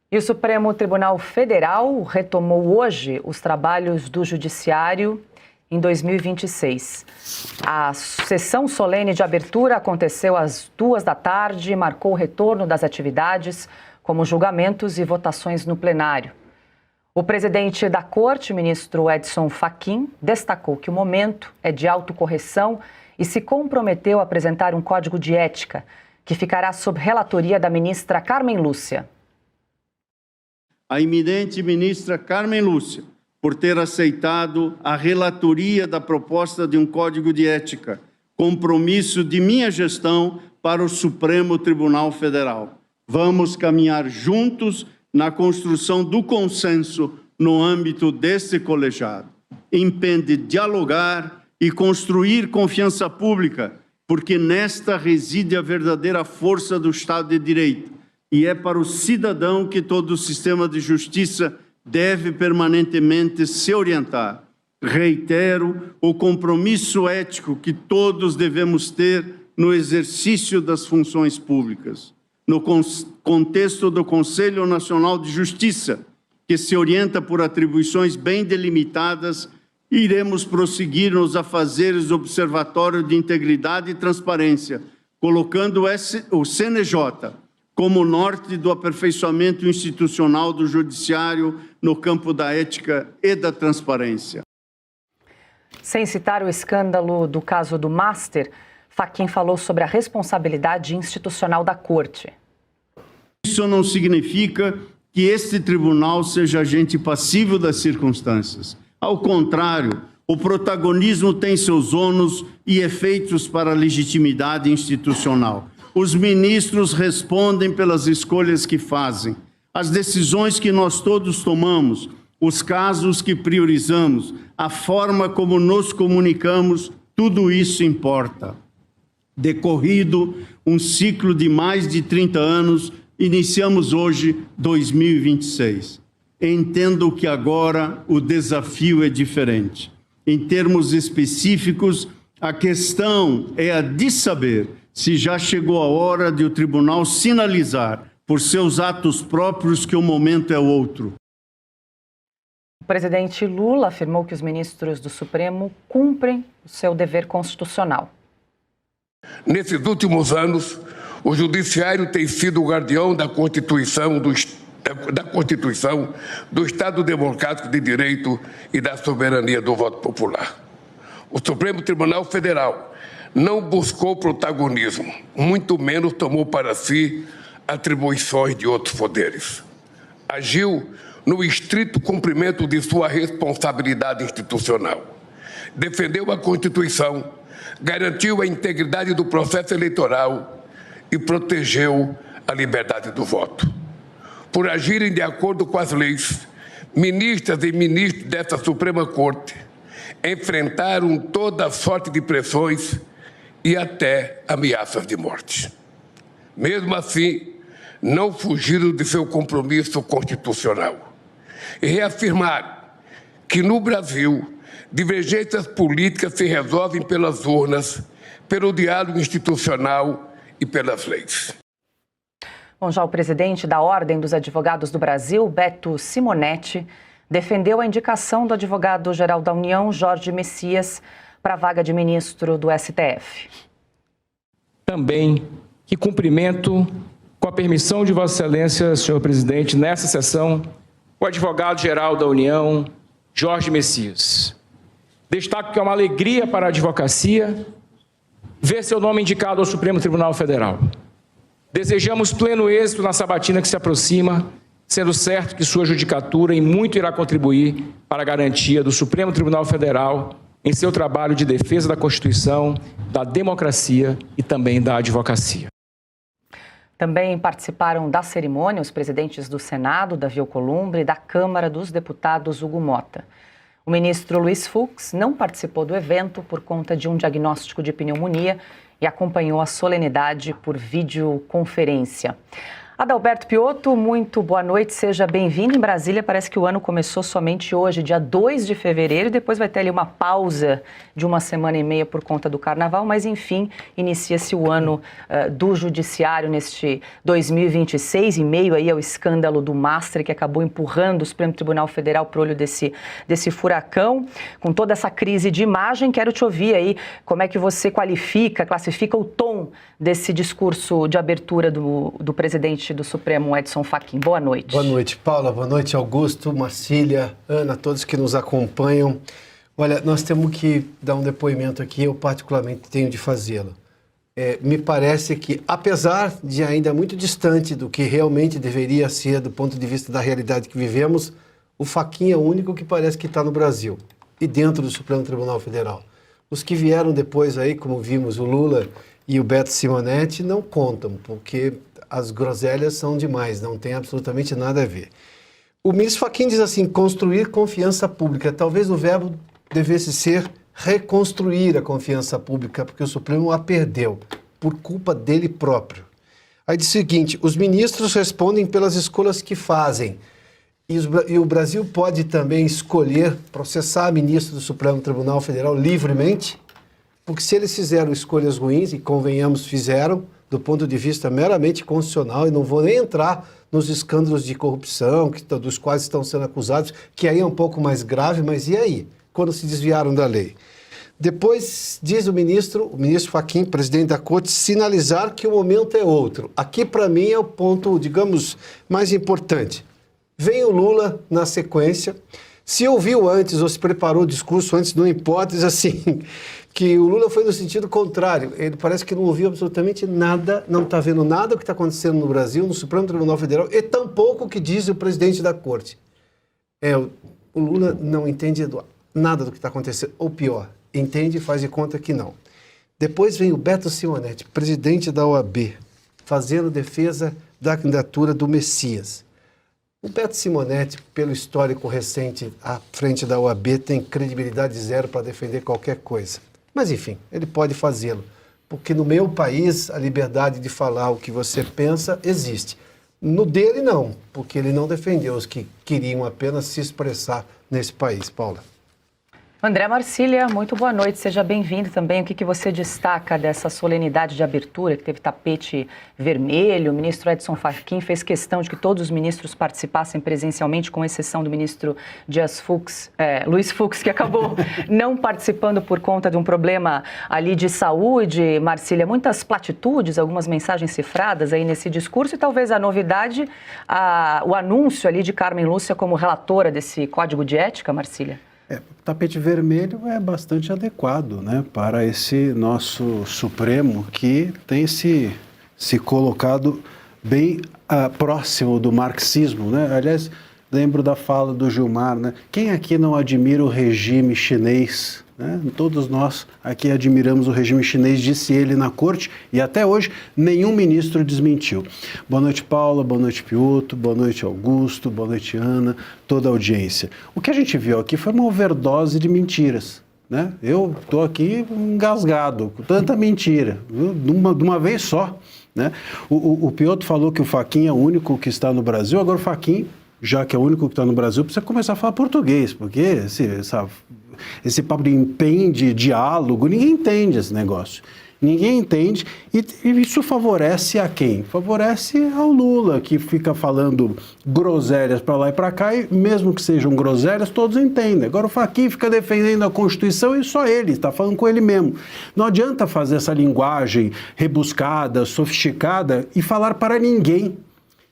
E o Supremo Tribunal Federal retomou hoje os trabalhos do Judiciário em 2026. A sessão solene de abertura aconteceu às 14h e marcou o retorno das atividades, como julgamentos e votações no plenário. O presidente da Corte, ministro Edson Fachin, destacou que o momento é de autocorreção e se comprometeu a apresentar um código de ética, que ficará sob relatoria da ministra Carmen Lúcia. A eminente ministra Carmen Lúcia, por ter aceitado a relatoria da proposta de um Código de Ética, compromisso de minha gestão para o Supremo Tribunal Federal. Vamos caminhar juntos na construção do consenso no âmbito deste colegiado. Impende dialogar e construir confiança pública, porque nesta reside a verdadeira força do Estado de Direito. E é para o cidadão que todo o sistema de justiça deve permanentemente se orientar. Reitero o compromisso ético que todos devemos ter no exercício das funções públicas. No contexto do Conselho Nacional de Justiça, que se orienta por atribuições bem delimitadas, iremos prosseguir nos afazeres do Observatório de Integridade e Transparência, colocando o CNJ como norte do aperfeiçoamento institucional do Judiciário no campo da ética e da transparência. Sem citar o escândalo do caso do Master, Fachin falou sobre a responsabilidade institucional da Corte. Isso não significa que este tribunal seja agente passivo das circunstâncias. Ao contrário, o protagonismo tem seus ônus e efeitos para a legitimidade institucional. Os ministros respondem pelas escolhas que fazem, as decisões que nós todos tomamos, os casos que priorizamos, a forma como nos comunicamos, tudo isso importa. Decorrido um ciclo de mais de 30 anos, iniciamos hoje 2026. Entendo que agora o desafio é diferente. Em termos específicos, a questão é a de saber se já chegou a hora de o tribunal sinalizar por seus atos próprios que o momento é outro. O presidente Lula afirmou que os ministros do Supremo cumprem o seu dever constitucional. Nesses últimos anos, o Judiciário tem sido o guardião da Constituição do Estado Democrático de Direito e da soberania do voto popular. O Supremo Tribunal Federal não buscou protagonismo, muito menos tomou para si atribuições de outros poderes. Agiu no estrito cumprimento de sua responsabilidade institucional. Defendeu a Constituição, garantiu a integridade do processo eleitoral e protegeu a liberdade do voto. Por agirem de acordo com as leis, ministras e ministros desta Suprema Corte enfrentaram toda sorte de pressões e até ameaças de morte. Mesmo assim, não fugiram de seu compromisso constitucional e reafirmaram que no Brasil divergências políticas se resolvem pelas urnas, pelo diálogo institucional e pelas leis. Bom, já o presidente da Ordem dos Advogados do Brasil, Beto Simonetti, defendeu a indicação do advogado-geral da União, Jorge Messias, para a vaga de ministro do STF. Também que cumprimento, com a permissão de Vossa Excelência, senhor presidente, nessa sessão, o advogado-geral da União, Jorge Messias. Destaco que é uma alegria para a advocacia ver seu nome indicado ao Supremo Tribunal Federal. Desejamos pleno êxito na sabatina que se aproxima, sendo certo que sua judicatura em muito irá contribuir para a garantia do Supremo Tribunal Federal em seu trabalho de defesa da Constituição, da democracia e também da advocacia. Também participaram da cerimônia os presidentes do Senado, Davi Alcolumbre, e da Câmara dos Deputados, Hugo Mota. O ministro Luiz Fux não participou do evento por conta de um diagnóstico de pneumonia e acompanhou a solenidade por videoconferência. Adalberto Piotto, muito boa noite, seja bem-vindo. Em Brasília parece que o ano começou somente hoje, dia 2 de fevereiro, e depois vai ter ali uma pausa de uma semana e meia por conta do Carnaval, mas enfim, inicia-se o ano do Judiciário neste 2026, em meio aí ao escândalo do Mastre, que acabou empurrando o Supremo Tribunal Federal para o olho desse furacão. Com toda essa crise de imagem, quero te ouvir aí como é que você classifica o tom desse discurso de abertura do presidente do Supremo, Edson Fachin. Boa noite. Boa noite, Paula. Boa noite, Augusto, Marcília, Ana, todos que nos acompanham. Olha, nós temos que dar um depoimento aqui, eu particularmente tenho de fazê-lo. Me parece que, apesar de ainda muito distante do que realmente deveria ser do ponto de vista da realidade que vivemos, o Fachin é o único que parece que está no Brasil e dentro do Supremo Tribunal Federal. Os que vieram depois aí, como vimos, o Lula e o Beto Simonetti, não contam, porque as groselhas são demais, não tem absolutamente nada a ver. O ministro Fachin diz assim, construir confiança pública. Talvez o verbo devesse ser reconstruir a confiança pública, porque o Supremo a perdeu, por culpa dele próprio. Aí diz o seguinte, os ministros respondem pelas escolhas que fazem, e o Brasil pode também escolher processar ministros do Supremo Tribunal Federal livremente, porque se eles fizeram escolhas ruins, e convenhamos, fizeram, do ponto de vista meramente constitucional, e não vou nem entrar nos escândalos de corrupção dos quais estão sendo acusados, que aí é um pouco mais grave, mas e aí? Quando se desviaram da lei? Depois, diz o ministro Fachin, presidente da Corte, sinalizar que o momento é outro. Aqui, para mim, é o ponto, digamos, mais importante. Vem o Lula na sequência. Se ouviu antes ou se preparou o discurso antes, não importa, diz assim, que o Lula foi no sentido contrário. Ele parece que não ouviu absolutamente nada, não está vendo nada do que está acontecendo no Brasil, no Supremo Tribunal Federal, e tampouco o que diz o presidente da Corte. O Lula não entende nada do que está acontecendo, ou pior, entende e faz de conta que não. Depois vem o Beto Simonetti, presidente da OAB, fazendo defesa da candidatura do Messias. O Beto Simonetti, pelo histórico recente à frente da OAB, tem credibilidade zero para defender qualquer coisa. Mas, enfim, ele pode fazê-lo, porque no meu país a liberdade de falar o que você pensa existe. No dele, não, porque ele não defendeu os que queriam apenas se expressar nesse país. Paula. André Marcília, muito boa noite, seja bem-vindo também. O que você destaca dessa solenidade de abertura, que teve tapete vermelho? O ministro Edson Fachin fez questão de que todos os ministros participassem presencialmente, com exceção do ministro Luiz Fux, que acabou não participando por conta de um problema ali de saúde. Marcília, muitas platitudes, algumas mensagens cifradas aí nesse discurso, e talvez a novidade, o anúncio ali de Carmen Lúcia como relatora desse Código de Ética, Marcília. O tapete vermelho é bastante adequado, né, para esse nosso Supremo que tem se colocado bem próximo do marxismo, né? Aliás, lembro da fala do Gilmar, né? Quem aqui não admira o regime chinês? Né? Todos nós aqui admiramos o regime chinês, disse ele na corte, e até hoje nenhum ministro desmentiu. Boa noite, Paula, boa noite, Piotto, boa noite, Augusto, boa noite, Ana, toda a audiência. O que a gente viu aqui foi uma overdose de mentiras. Né? Eu estou aqui engasgado com tanta mentira, de uma vez só. Né? O Piotto falou que o Fachin é o único que está no Brasil, agora o Fachin, já que é o único que está no Brasil, precisa começar a falar português, porque esse papo de empenho, de diálogo, ninguém entende esse negócio. Ninguém entende, e isso favorece a quem? Favorece ao Lula, que fica falando groselhas para lá e para cá, e mesmo que sejam groselhas, todos entendem. Agora o Fachin fica defendendo a Constituição e só ele, está falando com ele mesmo. Não adianta fazer essa linguagem rebuscada, sofisticada e falar para ninguém,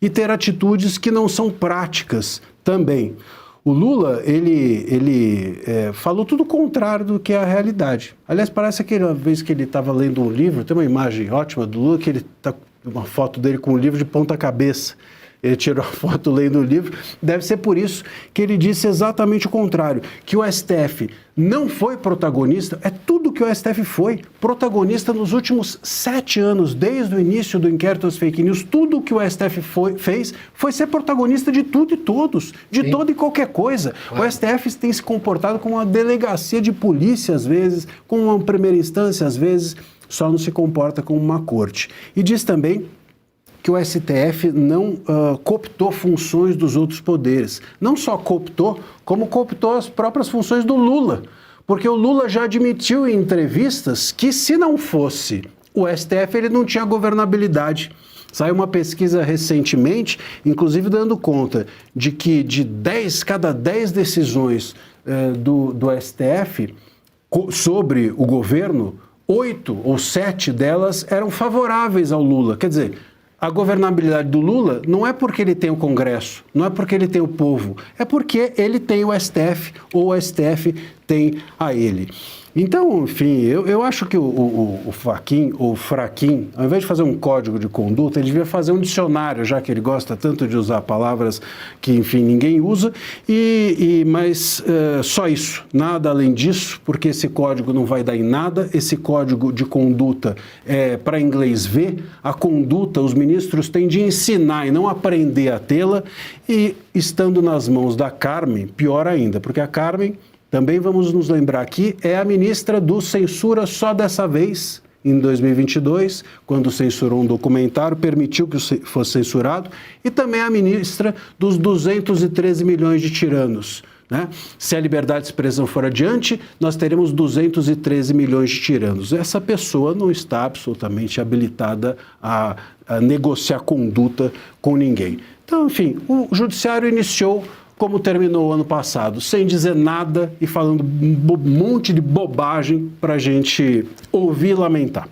e ter atitudes que não são práticas também. O Lula, ele falou tudo o contrário do que é a realidade. Aliás, parece aquela vez que ele estava lendo um livro, tem uma imagem ótima do Lula, que ele está uma foto dele com um livro de ponta cabeça. Ele tirou a foto lendo o livro. Deve ser por isso que ele disse exatamente o contrário, que o STF não foi protagonista, é tudo que o STF foi, protagonista nos últimos 7 anos, desde o início do inquérito às fake news, tudo que o STF fez foi ser protagonista de tudo e todos, de toda e qualquer coisa. Claro. O STF tem se comportado como uma delegacia de polícia, às vezes, como uma primeira instância, às vezes, só não se comporta como uma corte. E diz também que o STF não cooptou funções dos outros poderes. Não só cooptou, como cooptou as próprias funções do Lula. Porque o Lula já admitiu em entrevistas que, se não fosse o STF, ele não tinha governabilidade. Saiu uma pesquisa recentemente, inclusive dando conta de que de cada 10 decisões do STF sobre o governo, 8 ou 7 delas eram favoráveis ao Lula. Quer dizer, a governabilidade do Lula não é porque ele tem o Congresso, não é porque ele tem o povo, é porque ele tem o STF ou o STF tem a ele. Então, enfim, eu acho que o Fachin ou o Frachin, ao invés de fazer um código de conduta, ele devia fazer um dicionário, já que ele gosta tanto de usar palavras que, enfim, ninguém usa, mas só isso, nada além disso, porque esse código não vai dar em nada, esse código de conduta é para inglês ver, a conduta os ministros têm de ensinar e não aprender a tê-la, e estando nas mãos da Carmen, pior ainda, porque a Carmen, também vamos nos lembrar aqui, é a ministra do Censura só dessa vez, em 2022, quando censurou um documentário, permitiu que fosse censurado, e também a ministra dos 213 milhões de tiranos. Né? Se a liberdade de expressão for adiante, nós teremos 213 milhões de tiranos. Essa pessoa não está absolutamente habilitada a negociar conduta com ninguém. Então, enfim, o judiciário iniciou como terminou o ano passado, sem dizer nada e falando um monte de bobagem para a gente ouvir e lamentar.